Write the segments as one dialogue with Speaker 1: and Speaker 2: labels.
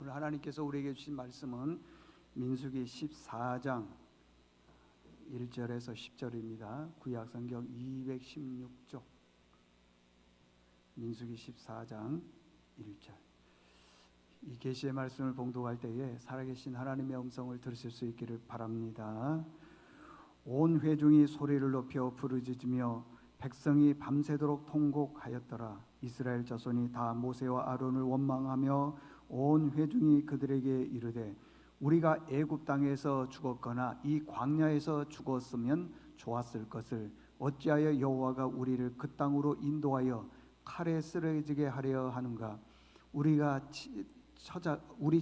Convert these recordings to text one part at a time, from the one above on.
Speaker 1: 오늘 하나님께서 우리에게 주신 말씀은 민수기 14장 1절에서 10절입니다. 구약성경 216쪽 민수기 14장 1절. 이 계시의 말씀을 봉독할 때에 살아계신 하나님의 음성을 들으실 수 있기를 바랍니다. 온 회중이 소리를 높여 부르짖으며 백성이 밤새도록 통곡하였더라. 이스라엘 자손이 다 모세와 아론을 원망하며 온 회중이 그들에게 이르되 우리가 애굽 땅에서 죽었거나 이 광야에서 죽었으면 좋았을 것을 어찌하여 여호와가 우리를 그 땅으로 인도하여 칼에 쓰러지게 하려 하는가. 우리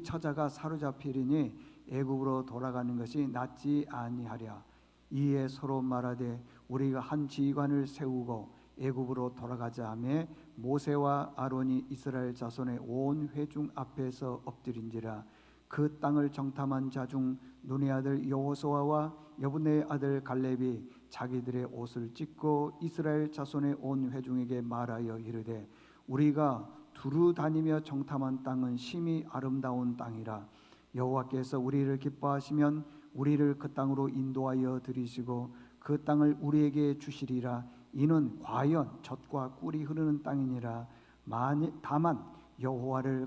Speaker 1: 처자가 사로잡히리니 애굽으로 돌아가는 것이 낫지 아니하랴. 이에 서로 말하되 우리가 한 지휘관을 세우고 애굽으로 돌아가자 하매 모세와 아론이 이스라엘 자손의 온 회중 앞에서 엎드린지라. 그 땅을 정탐한 자 중 눈의 아들 여호수아와 여분의 아들 갈렙이 자기들의 옷을 찢고 이스라엘 자손의 온 회중에게 말하여 이르되 우리가 두루 다니며 정탐한 땅은 심히 아름다운 땅이라. 여호와께서 우리를 기뻐하시면 우리를 그 땅으로 인도하여 들이시고 그 땅을 우리에게 주시리라. 이는 과연 젖과 꿀이 흐르는 땅이니라. 다만 여호와를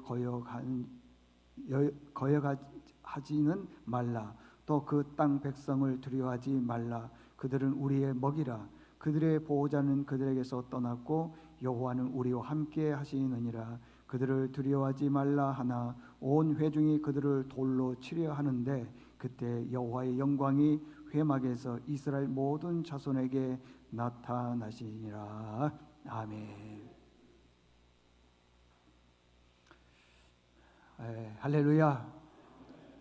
Speaker 1: 거역하지는 말라. 또 그 땅 백성을 두려워하지 말라. 그들은 우리의 먹이라. 그들의 보호자는 그들에게서 떠났고 여호와는 우리와 함께 하시느니라. 그들을 두려워하지 말라 하나 온 회중이 그들을 돌로 치려 하는데 그때 여호와의 영광이 회막에서 이스라엘 모든 자손에게 나타나시니라. 아멘. 할렐루야.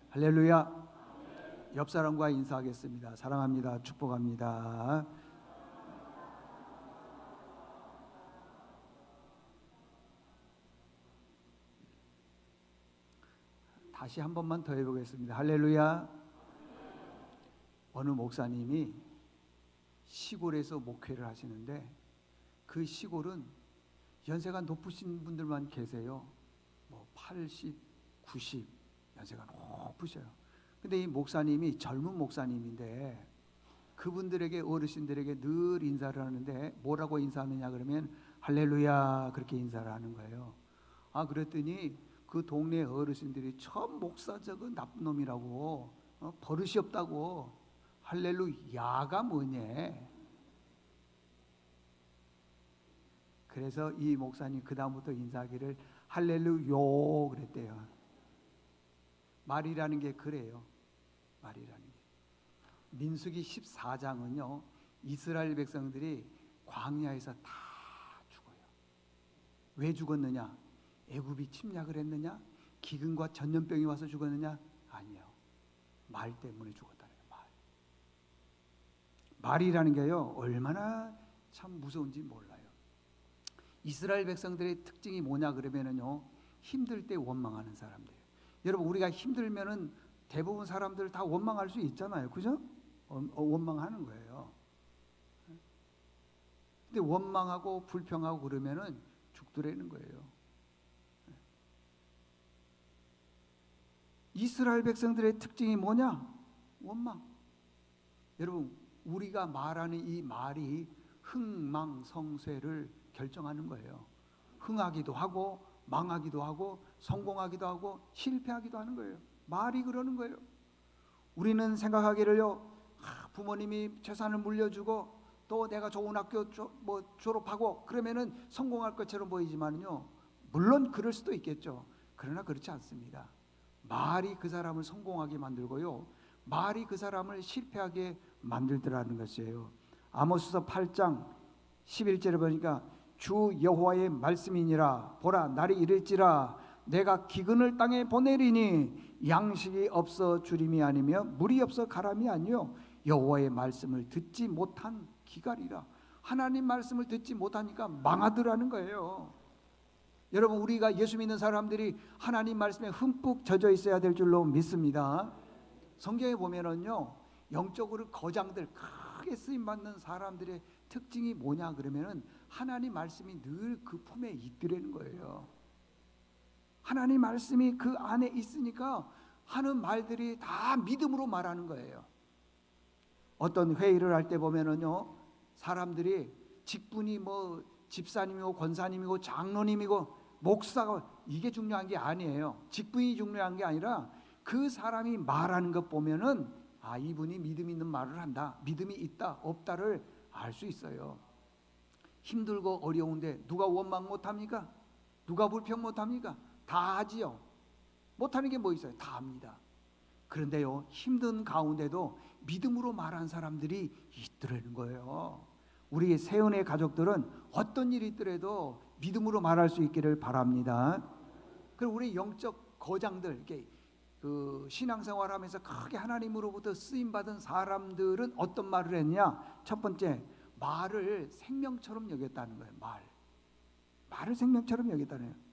Speaker 1: 할렐루야. 옆 사람과 인사하겠습니다. 사랑합니다. 축복합니다. 다시 한 번만 더 해보겠습니다. 할렐루야. 어느 목사님이 시골에서 목회를 하시는데 그 시골은 연세가 높으신 분들만 계세요. 80, 90 연세가 높으셔요. 근데 이 목사님이 젊은 목사님인데 그분들에게 어르신들에게 늘 인사를 하는데 뭐라고 인사하느냐 그러면 할렐루야 그렇게 인사를 하는 거예요. 그랬더니 그 동네 어르신들이 참 목사 저거 나쁜 놈이라고 버릇이 없다고 할렐루야가 뭐냐. 그래서 이 목사님 그 다음부터 인사하기를 할렐루요 그랬대요. 말이라는 게 그래요. 말이라는 게. 민수기 14장은요 이스라엘 백성들이 광야에서 다 죽어요. 왜 죽었느냐? 애굽이 침략을 했느냐? 기근과 전염병이 와서 죽었느냐? 아니요. 말 때문에 죽었다는 거예요. 말이라는 게요 얼마나 참 무서운지 몰라요. 이스라엘 백성들의 특징이 뭐냐 그러면은요 힘들 때 원망하는 사람들이에요. 여러분 우리가 힘들면은 대부분 사람들 다 원망할 수 있잖아요. 그죠? 원망하는 거예요. 근데 원망하고 불평하고 그러면은 죽더라는 거예요. 이스라엘 백성들의 특징이 뭐냐? 원망. 여러분 우리가 말하는 이 말이 흥망성쇠를 결정하는 거예요. 흥하기도 하고 망하기도 하고 성공하기도 하고 실패하기도 하는 거예요. 말이 그러는 거예요. 우리는 생각하기를요 부모님이 재산을 물려주고 또 내가 좋은 학교 졸업하고 그러면은 성공할 것처럼 보이지만요 물론 그럴 수도 있겠죠. 그러나 그렇지 않습니다. 말이 그 사람을 성공하게 만들고요 말이 그 사람을 실패하게 만들더라는 것이에요. 아모스서 8장 11절에 보니까 주 여호와의 말씀이니라. 보라 날이 이를지라 내가 기근을 땅에 보내리니 양식이 없어 주림이 아니며 물이 없어 가람이 아니요 여호와의 말씀을 듣지 못한 기갈이라. 하나님 말씀을 듣지 못하니까 망하더라는 거예요. 여러분 우리가 예수 믿는 사람들이 하나님 말씀에 흠뻑 젖어 있어야 될 줄로 믿습니다. 성경에 보면은요 영적으로 거장들 크게 쓰임 받는 사람들의 특징이 뭐냐 그러면은 하나님 말씀이 늘 그 품에 있더라는 거예요. 하나님 말씀이 그 안에 있으니까 하는 말들이 다 믿음으로 말하는 거예요. 어떤 회의를 할 때 보면은요, 사람들이 직분이 뭐 집사님이고 권사님이고 장로님이고 목사가 이게 중요한 게 아니에요. 직분이 중요한 게 아니라 그 사람이 말하는 것 보면은 아, 이분이 믿음 있는 말을 한다, 믿음이 있다 없다를 알 수 있어요. 힘들고 어려운데 누가 원망 못합니까? 누가 불평 못합니까? 다 하지요. 못하는 게 뭐 있어요? 다 합니다. 그런데요, 힘든 가운데도 믿음으로 말한 사람들이 있더라는 거예요. 우리 세은의 가족들은 어떤 일이 있더라도 믿음으로 말할 수 있기를 바랍니다. 그리고 우리 영적 거장들, 이렇게 그 신앙생활하면서 크게 하나님으로부터 쓰임 받은 사람들은 어떤 말을 했냐? 첫 번째, 말을 생명처럼 여겼다는 거예요. 말을 생명처럼 여겼다는 거예요.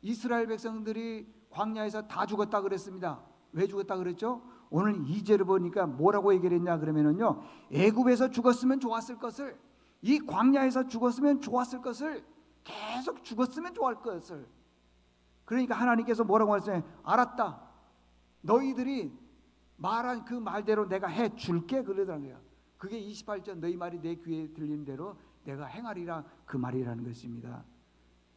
Speaker 1: 이스라엘 백성들이 광야에서 다 죽었다 그랬습니다. 왜 죽었다 그랬죠? 오늘 2절을 보니까 뭐라고 얘기를 했냐 그러면은요, 애굽에서 죽었으면 좋았을 것을, 이 광야에서 죽었으면 좋았을 것을, 계속 죽었으면 좋을 것을. 그러니까 하나님께서 뭐라고 하셨어요? 알았다, 너희들이 말한 그 말대로 내가 해 줄게 그러더라는 거예요. 그게 28절 너희 말이 내 귀에 들리는 대로 내가 행하리라, 그 말이라는 것입니다.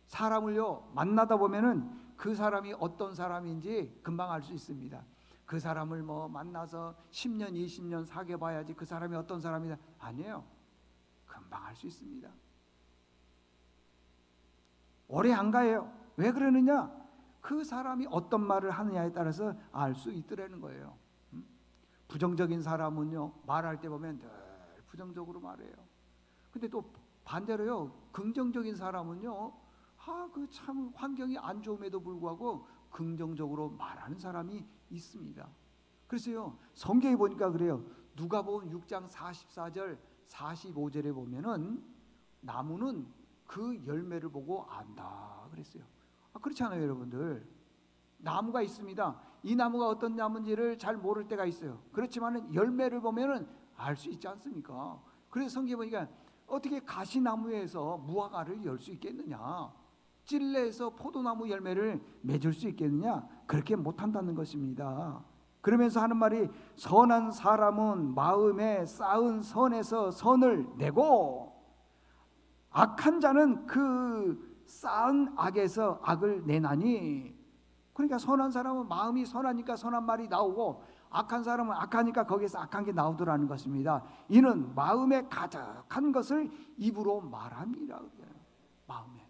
Speaker 1: 사람을요 만나다 보면은 그 사람이 어떤 사람인지 금방 알 수 있습니다. 그 사람을 뭐 만나서 10년 20년 사귀어 봐야지 그 사람이 어떤 사람이다, 아니에요. 금방 알 수 있습니다. 오래 안 가요. 왜 그러느냐? 그 사람이 어떤 말을 하느냐에 따라서 알 수 있더라는 거예요. 부정적인 사람은요 말할 때 보면 늘 부정적으로 말해요. 근데 또 반대로요, 긍정적인 사람은요, 그 참 환경이 안 좋음에도 불구하고 긍정적으로 말하는 사람이 있습니다. 그래서요, 성경에 보니까 그래요. 누가복음 6장 44절 45절에 보면은 나무는 그 열매를 보고 안다 그랬어요. 그렇지 않아요, 여러분들? 나무가 있습니다. 이 나무가 어떤 나무인지를 잘 모를 때가 있어요. 그렇지만은 열매를 보면은 알 수 있지 않습니까? 그래서 성경에 보니까 어떻게 가시나무에서 무화과를 열 수 있겠느냐? 찔레에서 포도나무 열매를 맺을 수 있겠느냐? 그렇게 못한다는 것입니다. 그러면서 하는 말이, 선한 사람은 마음에 쌓은 선에서 선을 내고 악한 자는 그 쌓은 악에서 악을 내나니. 그러니까 선한 사람은 마음이 선하니까 선한 말이 나오고, 악한 사람은 악하니까 거기에서 악한 게 나오더라는 것입니다. 이는 마음에 가득한 것을 입으로 말함이라. 마음에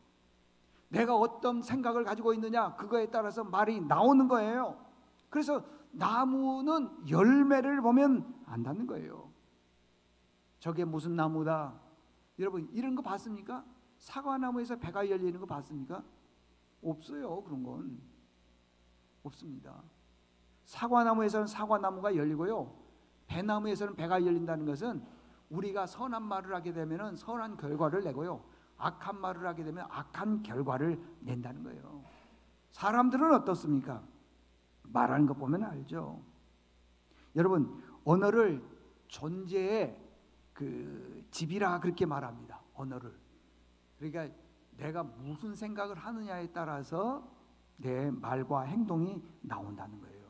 Speaker 1: 내가 어떤 생각을 가지고 있느냐, 그거에 따라서 말이 나오는 거예요. 그래서 나무는 열매를 보면 안다는 거예요. 저게 무슨 나무다? 여러분 이런 거 봤습니까? 사과나무에서 배가 열리는 거 봤습니까? 없어요. 그런 건 없습니다. 사과나무에서는 사과나무가 열리고요, 배나무에서는 배가 열린다는 것은 우리가 선한 말을 하게 되면 선한 결과를 내고요, 악한 말을 하게 되면 악한 결과를 낸다는 거예요. 사람들은 어떻습니까? 말하는 거 보면 알죠. 여러분, 언어를 존재의 그 집이라 그렇게 말합니다. 언어를. 그러니까 내가 무슨 생각을 하느냐에 따라서 내 말과 행동이 나온다는 거예요.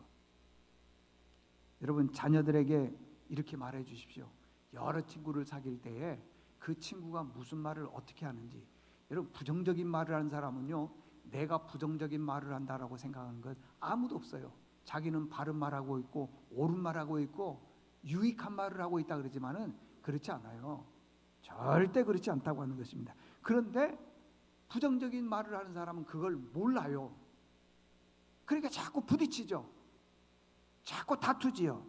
Speaker 1: 여러분, 자녀들에게 이렇게 말해 주십시오. 여러 친구를 사귈 때에 그 친구가 무슨 말을 어떻게 하는지. 여러분, 부정적인 말을 하는 사람은요, 내가 부정적인 말을 한다라고 생각하는 것 아무도 없어요. 자기는 바른 말하고 있고 옳은 말하고 있고 유익한 말을 하고 있다 그러지만은 그렇지 않아요. 절대 그렇지 않다고 하는 것입니다. 그런데 부정적인 말을 하는 사람은 그걸 몰라요. 그러니까 자꾸 부딪히죠. 자꾸 다투지요.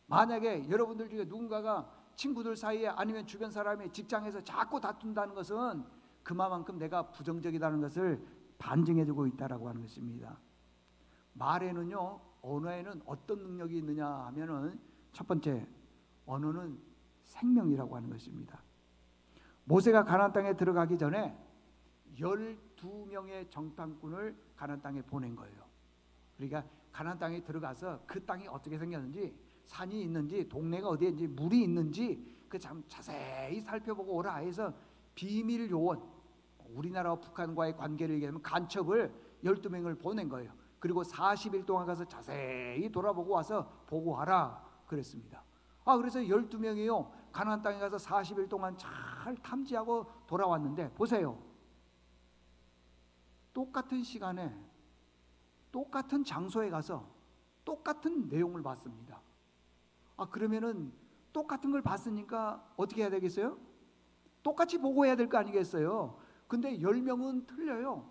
Speaker 1: 만약에 여러분들 중에 누군가가 친구들 사이에 아니면 주변 사람이 직장에서 자꾸 다툰다는 것은 그만큼 내가 부정적이라는 것을 반증해주고 있다라고 하는 것입니다. 말에는요, 언어에는 어떤 능력이 있느냐 하면은 첫 번째, 언어는 생명이라고 하는 것입니다. 모세가 가나안 땅에 들어가기 전에 12명의 정탐꾼을 가나안 땅에 보낸 거예요. 그러니까 가나안 땅에 들어가서 그 땅이 어떻게 생겼는지, 산이 있는지, 동네가 어디인지, 물이 있는지 그 참 자세히 살펴보고 오라 해서 비밀 요원, 우리나라와 북한과의 관계를 얘기하면 간첩을 12명을 보낸 거예요. 그리고 40일 동안 가서 자세히 돌아보고 와서 보고하라 그랬습니다. 그래서 12명이요 가나안 땅에 가서 40일 동안 잘 탐지하고 돌아왔는데, 보세요. 똑같은 시간에 똑같은 장소에 가서 똑같은 내용을 봤습니다. 그러면은 똑같은 걸 봤으니까 어떻게 해야 되겠어요? 똑같이 보고해야 될 거 아니겠어요? 근데 10명은 틀려요.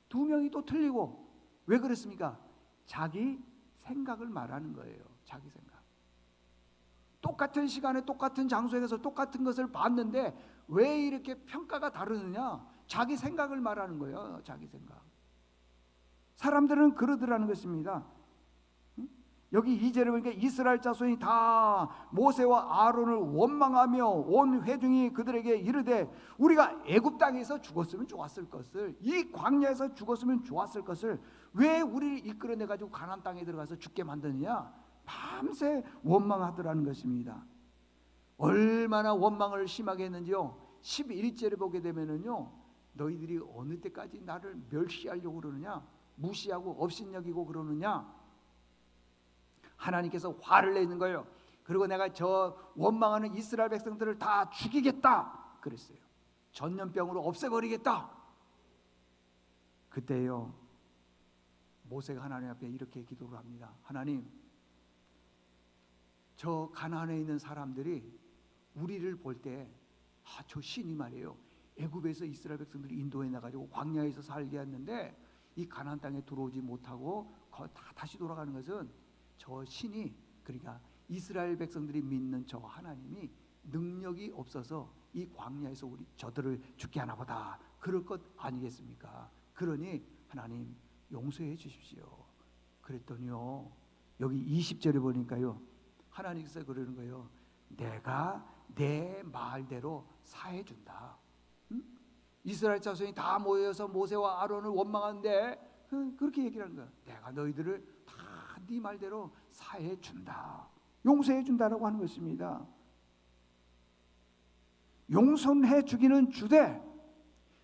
Speaker 1: 2명이 또 틀리고. 왜 그랬습니까? 자기 생각을 말하는 거예요. 자기 생각. 똑같은 시간에 똑같은 장소에 가서 똑같은 것을 봤는데 왜 이렇게 평가가 다르느냐? 자기 생각을 말하는 거예요. 자기 생각. 사람들은 그러더라는 것입니다. 여기 2절에 보니까 이스라엘 자손이 다 모세와 아론을 원망하며 온 회중이 그들에게 이르되 우리가 애굽 땅에서 죽었으면 좋았을 것을, 이 광야에서 죽었으면 좋았을 것을 왜 우리를 이끌어내 가지고 가나안 땅에 들어가서 죽게 만드느냐? 밤새 원망하더라는 것입니다. 얼마나 원망을 심하게 했는지요. 11절에 보게 되면은요, 너희들이 어느 때까지 나를 멸시하려고 그러느냐, 무시하고 업신여기고 그러느냐. 하나님께서 화를 내는 거예요. 그리고 내가 저 원망하는 이스라엘 백성들을 다 죽이겠다 그랬어요. 전염병으로 없애버리겠다. 그때요 모세가 하나님 앞에 이렇게 기도를 합니다. 하나님, 저 가나안에 있는 사람들이 우리를 볼 때 저 신이 말이에요, 애굽에서 이스라엘 백성들이 인도해 나가지고 광야에서 살게 했는데 이 가나안 땅에 들어오지 못하고 다시 돌아가는 것은 저 신이, 그러니까 이스라엘 백성들이 믿는 저 하나님이 능력이 없어서 이 광야에서 우리 저들을 죽게 하나 보다, 그럴 것 아니겠습니까? 그러니 하나님 용서해 주십시오. 그랬더니요 여기 20절에 보니까요 하나님께서 그러는 거예요. 내가 내 말대로 사해 준다. 이스라엘 자손이 다 모여서 모세와 아론을 원망하는데 그렇게 얘기를 하는 거야. 내가 너희들을 다 네 말대로 사해 준다, 용서해 준다라고 하는 것입니다. 용서해 주기는 주되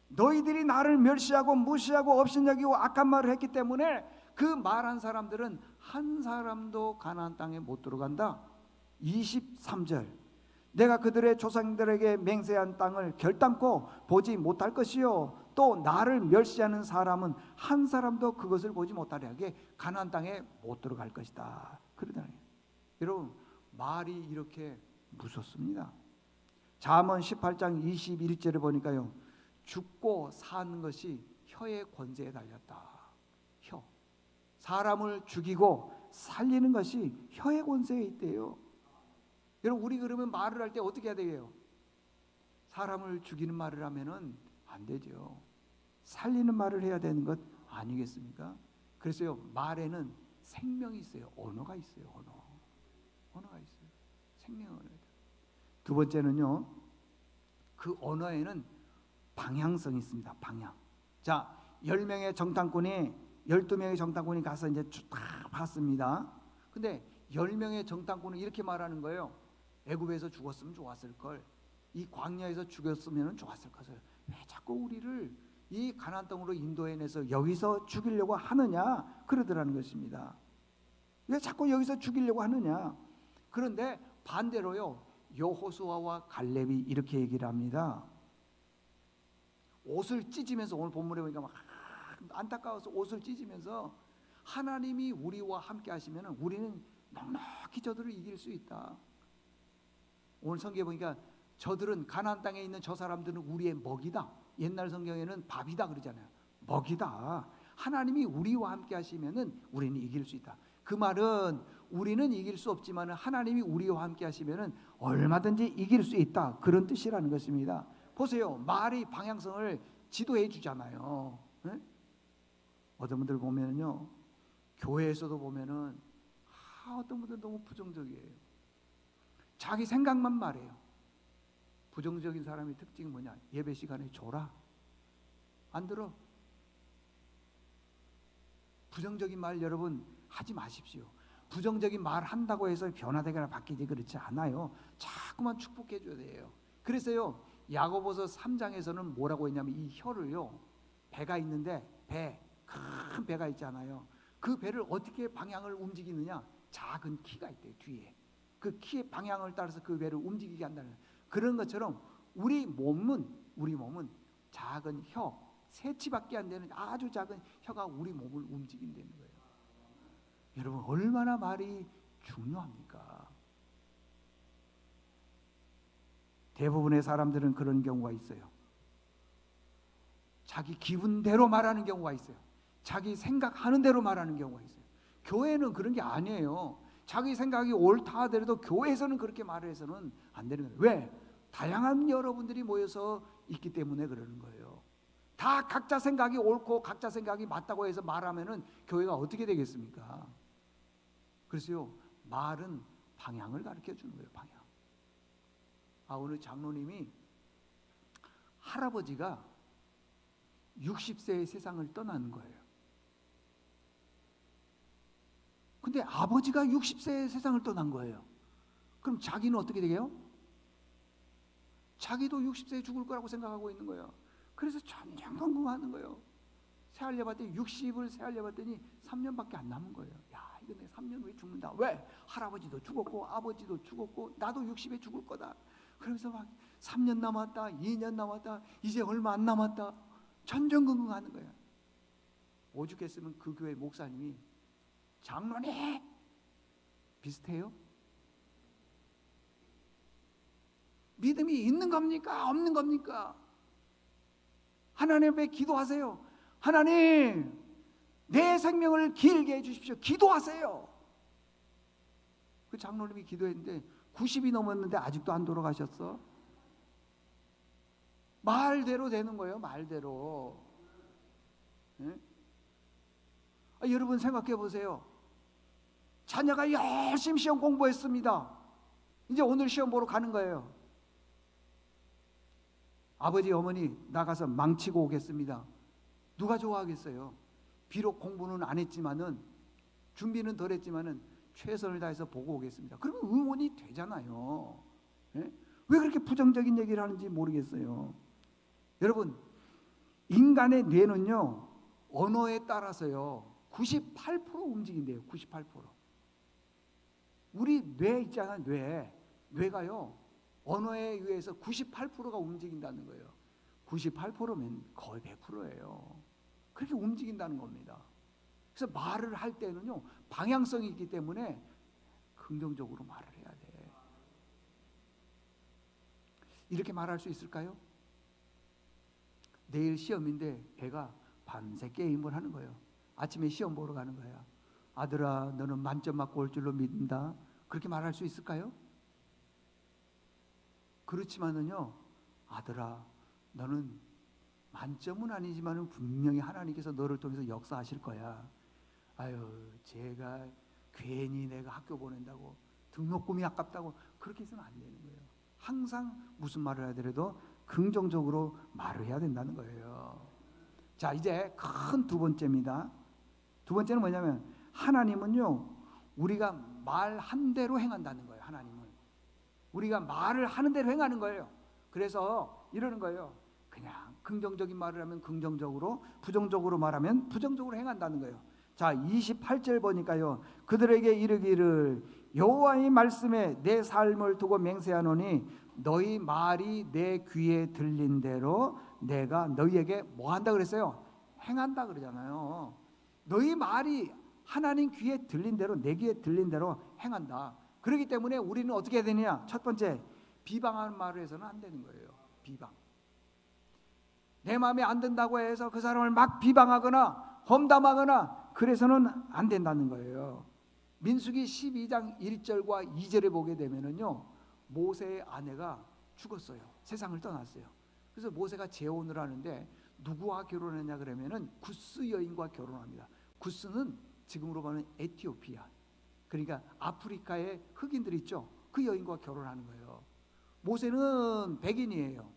Speaker 1: 너희들이 나를 멸시하고 무시하고 업신여기고 악한 말을 했기 때문에 그 말한 사람들은 한 사람도 가나안 땅에 못 들어간다. 23절, 내가 그들의 조상들에게 맹세한 땅을 결단코 보지 못할 것이요 또 나를 멸시하는 사람은 한 사람도 그것을 보지 못하게 하게 가나안 땅에 못 들어갈 것이다. 그러잖아요. 여러분, 말이 이렇게 무섭습니다. 잠언 18장 21절에 보니까요, 죽고 사는 것이 혀의 권세에 달렸다. 혀, 사람을 죽이고 살리는 것이 혀의 권세에 있대요. 여러분, 우리 그러면 말을 할 때 어떻게 해야 돼요? 사람을 죽이는 말을 하면은 안 되죠. 살리는 말을 해야 되는 것 아니겠습니까? 그래서요 말에는 생명이 있어요. 언어가 있어요. 언어가 있어요. 생명의 언어가. 두 번째는요, 그 언어에는 방향성이 있습니다. 방향. 자, 10명의 정탐꾼이 12명의 정탐꾼이 가서 이제 다 봤습니다. 근데 10명의 정탐꾼은 이렇게 말하는 거예요. 애굽에서 죽었으면 좋았을 걸, 이 광야에서 죽였으면 좋았을 것을 왜 자꾸 우리를 이 가나안 땅으로 인도해내서 여기서 죽이려고 하느냐 그러더라는 것입니다. 왜 자꾸 여기서 죽이려고 하느냐. 그런데 반대로요 여호수아와 갈렙이 이렇게 얘기를 합니다. 옷을 찢으면서, 오늘 본문에 보니까 막 안타까워서 옷을 찢으면서 하나님이 우리와 함께 하시면 우리는 넉넉히 저들을 이길 수 있다. 오늘 성경에 보니까 저들은, 가나안 땅에 있는 저 사람들은 우리의 먹이다. 옛날 성경에는 밥이다 그러잖아요. 먹이다. 하나님이 우리와 함께 하시면은 우리는 이길 수 있다. 그 말은 우리는 이길 수 없지만 하나님이 우리와 함께 하시면은 얼마든지 이길 수 있다, 그런 뜻이라는 것입니다. 보세요, 말이 방향성을 지도해 주잖아요. 네? 어떤 분들 보면요, 교회에서도 보면은 어떤 분들 너무 부정적이에요. 자기 생각만 말해요. 부정적인 사람의 특징이 뭐냐? 예배 시간에 졸아. 안 들어. 부정적인 말 여러분 하지 마십시오. 부정적인 말 한다고 해서 변화되거나 바뀌지 그렇지 않아요. 자꾸만 축복해 줘야 돼요. 그래서요 야고보서 3장에서는 뭐라고 했냐면 이 혀를요, 배가 있는데 큰 배가 있잖아요. 그 배를 어떻게 방향을 움직이느냐? 작은 키가 있대요, 뒤에. 그 키의 방향을 따라서 그 배를 움직이게 한다는, 그런 것처럼 우리 몸은 작은 혀, 새치밖에 안 되는 아주 작은 혀가 우리 몸을 움직인다는 거예요. 여러분, 얼마나 말이 중요합니까? 대부분의 사람들은 그런 경우가 있어요. 자기 기분대로 말하는 경우가 있어요. 자기 생각하는 대로 말하는 경우가 있어요. 교회는 그런 게 아니에요. 자기 생각이 옳다 하더라도 교회에서는 그렇게 말을 해서는 안 되는 거예요. 왜? 다양한 여러분들이 모여서 있기 때문에 그러는 거예요. 다 각자 생각이 옳고 각자 생각이 맞다고 해서 말하면은 교회가 어떻게 되겠습니까? 그래서요, 말은 방향을 가르쳐 주는 거예요. 방향. 오늘 장로님이 할아버지가 60세의 세상을 떠나는 거예요. 근데 아버지가 60세의 세상을 떠난 거예요. 그럼 자기는 어떻게 되게요? 자기도 60세에 죽을 거라고 생각하고 있는 거예요. 그래서 전전긍긍하는 거예요. 새하려 봤더니 60을 새하려 봤더니 3년밖에 안 남은 거예요. 야, 이거 내 3년 후에 죽는다. 왜? 할아버지도 죽었고 아버지도 죽었고 나도 60에 죽을 거다. 그러면서 막 3년 남았다, 2년 남았다, 이제 얼마 안 남았다, 전전긍긍하는 거예요. 오죽했으면 그 교회 목사님이, 장로님 비슷해요? 믿음이 있는 겁니까? 없는 겁니까? 하나님 앞에 기도하세요. 하나님, 내 생명을 길게 해주십시오. 기도하세요. 그 장로님이 기도했는데 90이 넘었는데 아직도 안 돌아가셨어. 말대로 되는 거예요. 말대로. 네? 여러분 생각해 보세요. 자녀가 열심히 시험 공부했습니다. 이제 오늘 시험 보러 가는 거예요. 아버지 어머니 나가서 망치고 오겠습니다. 누가 좋아하겠어요? 비록 공부는 안 했지만은, 준비는 덜 했지만은 최선을 다해서 보고 오겠습니다. 그러면 응원이 되잖아요. 예? 왜 그렇게 부정적인 얘기를 하는지 모르겠어요. 여러분, 인간의 뇌는요, 언어에 따라서요 98% 움직인대요. 98%. 우리 뇌 있잖아요. 뇌가요 언어에 의해서 98%가 움직인다는 거예요. 98%면 거의 100%예요. 그렇게 움직인다는 겁니다. 그래서 말을 할 때는요 방향성이 있기 때문에 긍정적으로 말을 해야 돼. 이렇게 말할 수 있을까요? 내일 시험인데 애가 밤새 게임을 하는 거예요. 아침에 시험 보러 가는 거야. 아들아, 너는 만점 맞고 올 줄로 믿는다. 그렇게 말할 수 있을까요? 그렇지만은요, 아들아, 너는 만점은 아니지만은 분명히 하나님께서 너를 통해서 역사하실 거야. 아유, 제가 괜히 내가 학교 보낸다고, 등록금이 아깝다고 그렇게 해서는 안 되는 거예요. 항상 무슨 말을 하더라도 긍정적으로 말을 해야 된다는 거예요. 자, 이제 큰 두 번째입니다. 두 번째는 뭐냐면, 하나님은요 우리가 말한 대로 행한다는 거예요. 하나님은 우리가 말을 하는 대로 행하는 거예요. 그래서 이러는 거예요. 그냥 긍정적인 말을 하면 긍정적으로, 부정적으로 말하면 부정적으로 행한다는 거예요. 자, 28절 보니까요, 그들에게 이르기를 여호와의 말씀에 내 삶을 두고 맹세하노니 너희 말이 내 귀에 들린 대로 내가 너희에게 뭐 한다 그랬어요? 행한다 그러잖아요. 너희 말이 하나님 귀에 들린 대로, 내 귀에 들린 대로 행한다. 그렇기 때문에 우리는 어떻게 해야 되느냐? 첫 번째, 비방하는 말을 해서는 안 되는 거예요. 비방. 내 마음에 안 든다고 해서 그 사람을 막 비방하거나 험담하거나 그래서는 안 된다는 거예요. 민수기 12장 1절과 2절에 보게 되면은요, 모세의 아내가 죽었어요. 세상을 떠났어요. 그래서 모세가 재혼을 하는데 누구와 결혼했냐 그러면은 구스 여인과 결혼합니다. 구스는 지금으로 보면 에티오피아, 그러니까 아프리카의 흑인들 있죠. 그 여인과 결혼하는 거예요. 모세는 백인이에요.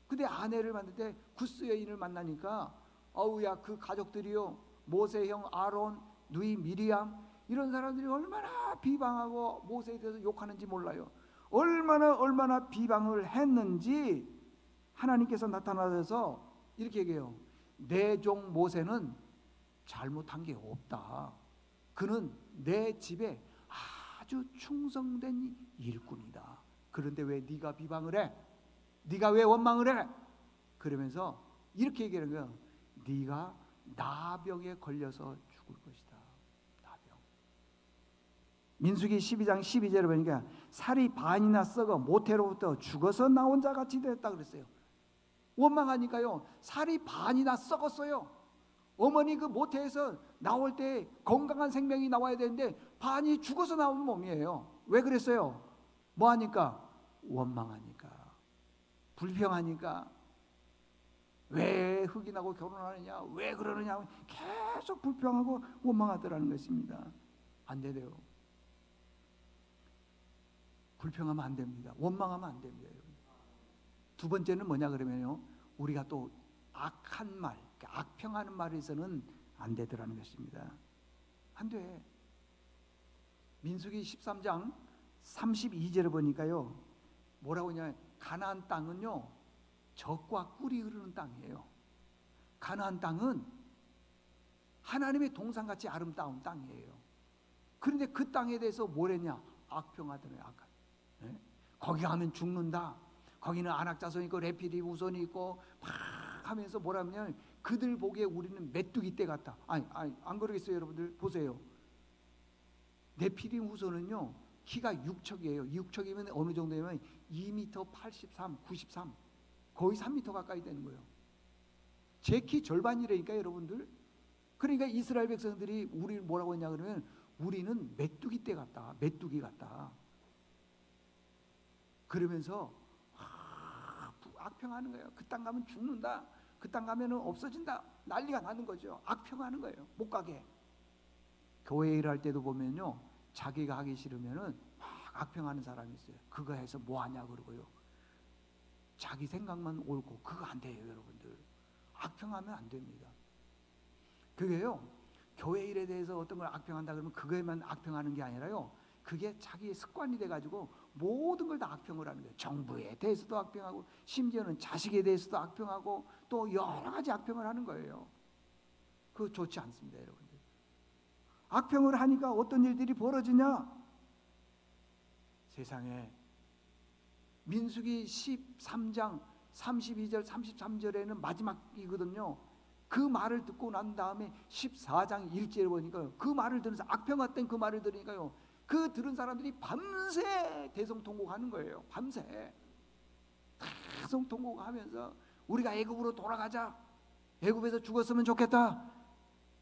Speaker 1: 근데 아내를 만날 때 구스 여인을 만나니까 어우야, 그 가족들이요, 모세 형 아론, 누이 미리암, 이런 사람들이 얼마나 비방하고 모세에 대해서 욕하는지 몰라요. 얼마나 비방을 했는지 하나님께서 나타나셔서 이렇게 얘기해요. 내 종 모세는 잘못한 게 없다. 그는 내 집에 아주 충성된 일꾼이다. 그런데 왜 네가 비방을 해? 네가 왜 원망을 해? 그러면서 이렇게 얘기하는 거예요. 네가 나병에 걸려서 죽을 것이다. 나병. 민수기 12장 12절에 보니까 살이 반이나 썩어 모태로부터 죽어서 나온 자 같이 됐다 그랬어요. 원망하니까요, 살이 반이나 썩었어요. 어머니 그 모태에서 나올 때 건강한 생명이 나와야 되는데 반이 죽어서 나온 몸이에요. 왜 그랬어요? 뭐 하니까? 원망하니까, 불평하니까. 왜 흑인하고 결혼하느냐, 왜 그러느냐, 계속 불평하고 원망하더라는 것입니다. 안 되대요. 불평하면 안 됩니다. 원망하면 안 됩니다. 두 번째는 뭐냐 그러면요, 우리가 또 악한 말, 악평하는 말에서는 안 되더라는 것입니다. 안 돼. 민수기 13장 32절을 보니까요, 뭐라고 하냐, 가나안 땅은요 젖과 꿀이 흐르는 땅이에요. 가나안 땅은 하나님의 동산같이 아름다운 땅이에요. 그런데 그 땅에 대해서 뭐랬냐, 악평하더래요. 네? 거기 가면 죽는다, 거기는 안악자손이 있고 레피디 우손이 있고 막 하면서 뭐라면 그들 보기에 우리는 메뚜기 떼 같다. 아니 안 그러겠어요 여러분들? 보세요. 네피림 후손은요 키가 6척이에요. 6척이면 어느 정도냐면 2m 83, 93, 거의 3m 가까이 되는 거예요. 제 키 절반이라니까 여러분들. 그러니까 이스라엘 백성들이 우리를 뭐라고 했냐 그러면 우리는 메뚜기 떼 같다, 메뚜기 같다. 그러면서 악평하는 거예요. 그 땅 가면 죽는다, 그 땅 가면은 없어진다, 난리가 나는 거죠. 악평하는 거예요. 못 가게. 교회 일할 때도 보면요, 자기가 하기 싫으면은 막 악평하는 사람이 있어요. 그거 해서 뭐 하냐 그러고요. 자기 생각만 옳고 그거 안 돼요 여러분들. 악평하면 안 됩니다. 그게요, 교회 일에 대해서 어떤 걸 악평한다 그러면 그거에만 악평하는 게 아니라요, 그게 자기의 습관이 돼가지고 모든 걸 다 악평을 하는 거예요. 정부에 대해서도 악평하고 심지어는 자식에 대해서도 악평하고 또 여러 가지 악평을 하는 거예요. 그거 좋지 않습니다 여러분들. 악평을 하니까 어떤 일들이 벌어지냐, 세상에 민수기 13장 32절 33절에는 마지막이거든요. 그 말을 듣고 난 다음에 14장 1절에 보니까 그 말을 들으면서 악평했던 그 말을 들으니까요, 그 들은 사람들이 밤새 대성통곡하는 거예요. 밤새 대성통곡하면서 우리가 애굽으로 돌아가자, 애굽에서 죽었으면 좋겠다,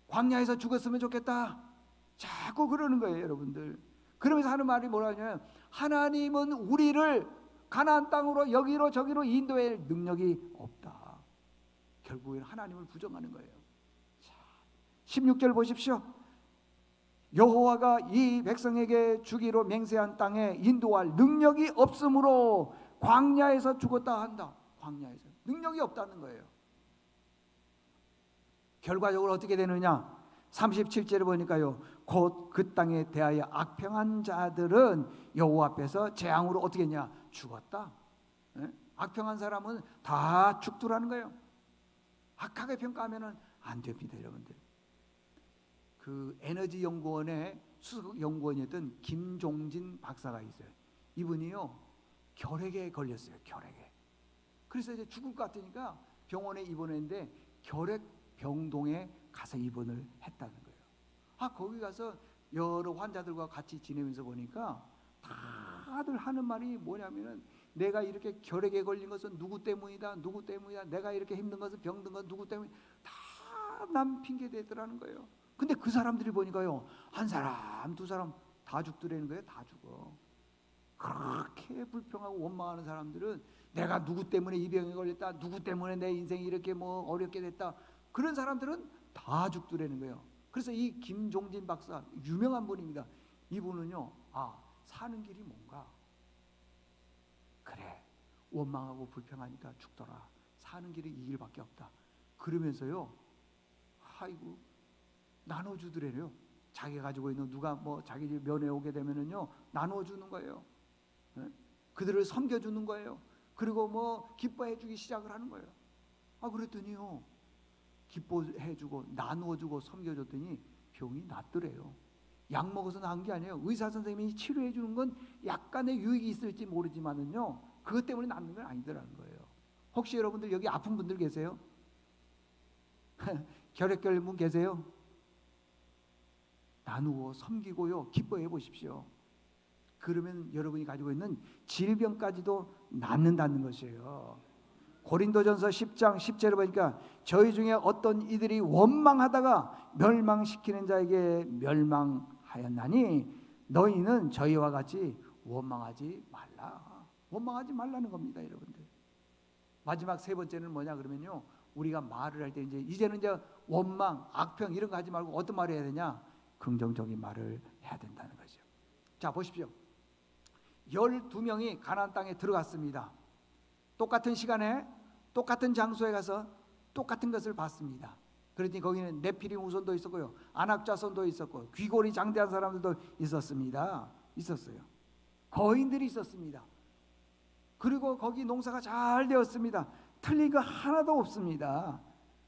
Speaker 1: 광야에서 죽었으면 좋겠다, 자꾸 그러는 거예요 여러분들. 그러면서 하는 말이 뭐라냐면 하나님은 우리를 가나안 땅으로 여기로 저기로 인도할 능력이 없다. 결국에는 하나님을 부정하는 거예요. 자, 16절 보십시오. 여호와가 이 백성에게 주기로 맹세한 땅에 인도할 능력이 없으므로 광야에서 죽었다 한다. 광야에서 능력이 없다는 거예요. 결과적으로 어떻게 되느냐, 37절에 보니까요, 곧 그 땅에 대하여 악평한 자들은 여호와 앞에서 재앙으로 어떻게 했냐, 죽었다. 네? 악평한 사람은 다 죽더라는 거예요. 악하게 평가하면 안 됩니다 여러분들. 그 에너지 연구원의 수석 연구원이었던 김종진 박사가 있어요. 이분이요 결핵에 걸렸어요. 결핵에. 그래서 이제 죽을 것 같으니까 병원에 입원했는데 결핵병동에 가서 입원을 했다는 거예요. 거기 가서 여러 환자들과 같이 지내면서 보니까 다들 하는 말이 뭐냐면은 내가 이렇게 결핵에 걸린 것은 누구 때문이다, 누구 때문이다, 내가 이렇게 힘든 것은 병든 건 누구 때문이다, 다 남 핑계 대더라는 거예요. 근데 그 사람들이 보니까요, 한 사람 두 사람 다 죽더라는 거예요. 다 죽어. 그렇게 불평하고 원망하는 사람들은 내가 누구 때문에 이 병에 걸렸다, 누구 때문에 내 인생이 이렇게 뭐 어렵게 됐다, 그런 사람들은 다 죽더라는 거예요. 그래서 이 김종진 박사 유명한 분입니다. 이분은요, 사는 길이 뭔가, 그래 원망하고 불평하니까 죽더라, 사는 길이 이 길밖에 없다. 그러면서요, 아이고 나눠주더래요. 자기가 가지고 있는, 누가 뭐 자기 집 면회 오게 되면은요 나눠주는 거예요. 네? 그들을 섬겨주는 거예요. 그리고 뭐 기뻐해주기 시작을 하는 거예요. 그랬더니요 기뻐해주고 나누어주고 섬겨줬더니 병이 낫더래요. 약 먹어서 나은 게 아니에요. 의사 선생님이 치료해 주는 건 약간의 유익이 있을지 모르지만은요, 그것 때문에 낫는 건 아니더라는 거예요. 혹시 여러분들 여기 아픈 분들 계세요? 결핵결 분 계세요? 나누고 섬기고요, 기뻐해 보십시오. 그러면 여러분이 가지고 있는 질병까지도 낫는다는 것이에요. 고린도전서 10장 10절에 보니까 저희 중에 어떤 이들이 원망하다가 멸망시키는 자에게 멸망하였나니 너희는 저희와 같이 원망하지 말라. 원망하지 말라는 겁니다, 여러분들. 마지막 세 번째는 뭐냐 그러면요, 우리가 말을 할 때 이제는 원망, 악평 이런 거 하지 말고 어떤 말을 해야 되냐? 긍정적인 말을 해야 된다는 거죠. 자, 보십시오. 12명이 가나안 땅에 들어갔습니다. 똑같은 시간에 똑같은 장소에 가서 똑같은 것을 봤습니다. 그러니 거기는 네피림 후손도 있었고요, 아낙 자손도 있었고, 귀골이 장대한 사람들도 있었어요. 거인들이 있었습니다. 그리고 거기 농사가 잘 되었습니다. 틀린 거 하나도 없습니다.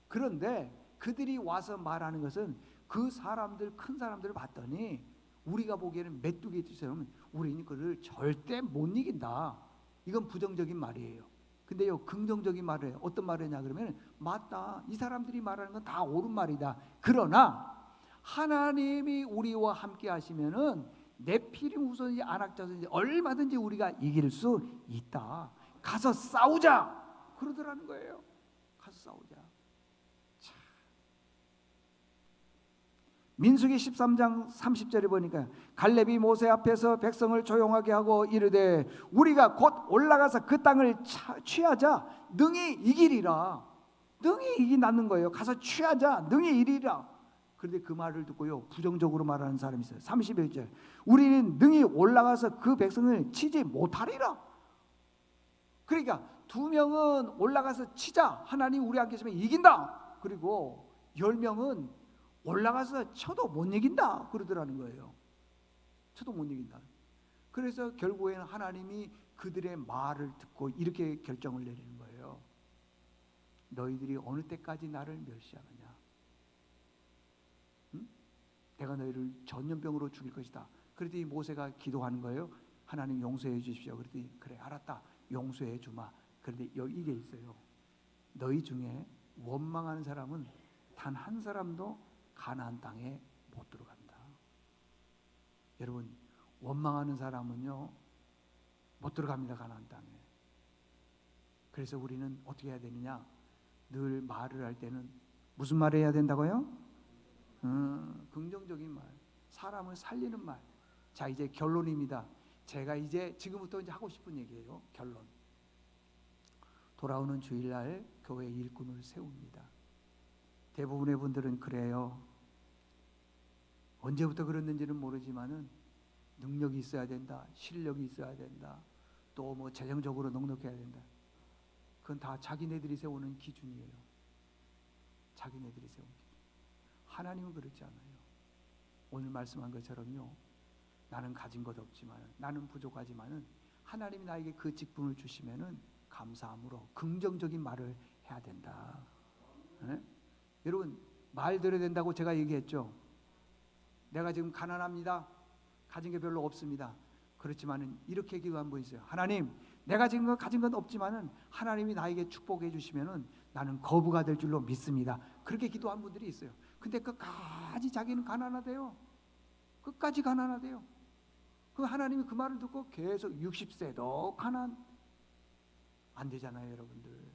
Speaker 1: 그런데 그들이 와서 말하는 것은 그 사람들, 큰 사람들을 봤더니 우리가 보기에는 메뚜기처럼 우리는 그를 절대 못 이긴다. 이건 부정적인 말이에요. 근데요, 긍정적인 말을 해요. 어떤 말을 하냐 그러면, 맞다, 이 사람들이 말하는 건 다 옳은 말이다. 그러나 하나님이 우리와 함께 하시면은 네피림 후손인지 아낙 자손인지 얼마든지 우리가 이길 수 있다. 가서 싸우자 그러더라는 거예요. 가서 싸우자. 참. 민수기 13장 30절에 보니까 갈렙이 모세 앞에서 백성을 조용하게 하고 이르되 우리가 곧 올라가서 그 땅을 취하자 능히 이기리라. 능히 이기는 거예요. 가서 취하자 능히 이리라. 그런데 그 말을 듣고요, 부정적으로 말하는 사람이 있어요. 31절 우리는 능히 올라가서 그 백성을 치지 못하리라. 그러니까 2명은 올라가서 치자, 하나님 우리와 함께 있으면 이긴다. 그리고 10명은 올라가서 쳐도 못 이긴다 그러더라는 거예요. 쳐도 못 이긴다. 그래서 결국에는 하나님이 그들의 말을 듣고 이렇게 결정을 내리는 거예요. 너희들이 어느 때까지 나를 멸시하느냐? 응? 내가 너희를 전염병으로 죽일 것이다. 그랬더니 모세가 기도하는 거예요. 하나님 용서해 주십시오. 그랬더니 그래 알았다, 용서해 주마. 그런데 여기 이게 있어요. 너희 중에 원망하는 사람은 단 한 사람도 가나안 땅에 못 들어간다. 여러분, 원망하는 사람은요 못 들어갑니다, 가나안 땅에. 그래서 우리는 어떻게 해야 되느냐? 늘 말을 할 때는 무슨 말을 해야 된다고요? 긍정적인 말, 사람을 살리는 말. 자, 이제 결론입니다. 제가 이제 지금부터 이제 하고 싶은 얘기예요. 결론. 돌아오는 주일날 교회 일꾼을 세웁니다. 대부분의 분들은 그래요. 언제부터 그랬는지는 모르지만은 능력이 있어야 된다, 실력이 있어야 된다, 또 뭐 재정적으로 넉넉해야 된다. 그건 다 자기네들이 세우는 기준이에요. 자기네들이 세운 기준. 하나님은 그렇지 않아요. 오늘 말씀한 것처럼요, 나는 가진 것 없지만, 나는 부족하지만은 하나님이 나에게 그 직분을 주시면은 감사함으로 긍정적인 말을 해야 된다. 네? 여러분, 말 들어야 된다고 제가 얘기했죠. 내가 지금 가난합니다. 가진 게 별로 없습니다. 그렇지만은 이렇게 기도한 분 있어요. 하나님, 내가 지금 가진 건 없지만은 하나님이 나에게 축복해 주시면은 나는 거부가 될 줄로 믿습니다. 그렇게 기도한 분들이 있어요. 근데 끝까지 자기는 가난하대요. 끝까지 가난하대요. 그 하나님이 그 말을 듣고 계속 60세도 가난 안 되잖아요, 여러분들.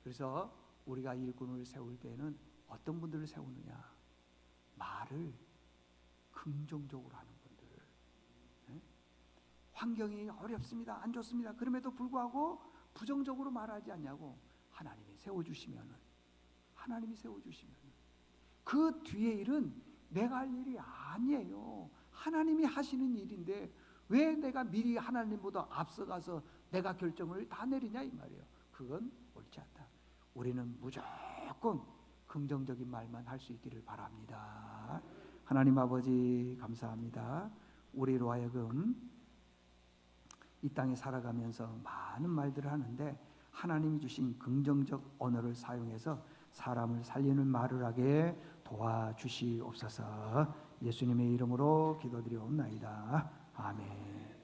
Speaker 1: 그래서 우리가 일꾼을 세울 때는 어떤 분들을 세우느냐? 말을 긍정적으로 하는 분들. 네? 환경이 어렵습니다, 안 좋습니다. 그럼에도 불구하고 부정적으로 말하지 않냐고. 하나님이 세워주시면은, 하나님이 세워주시면은 그 뒤에 일은 내가 할 일이 아니에요. 하나님이 하시는 일인데 왜 내가 미리 하나님보다 앞서가서 내가 결정을 다 내리냐 이 말이에요. 그건 옳지 않다. 우리는 무조건 긍정적인 말만 할 수 있기를 바랍니다. 하나님 아버지 감사합니다. 우리로 하여금 이 땅에 살아가면서 많은 말들을 하는데 하나님이 주신 긍정적 언어를 사용해서 사람을 살리는 말을 하게 도와주시옵소서. 예수님의 이름으로 기도드리옵나이다. 아멘.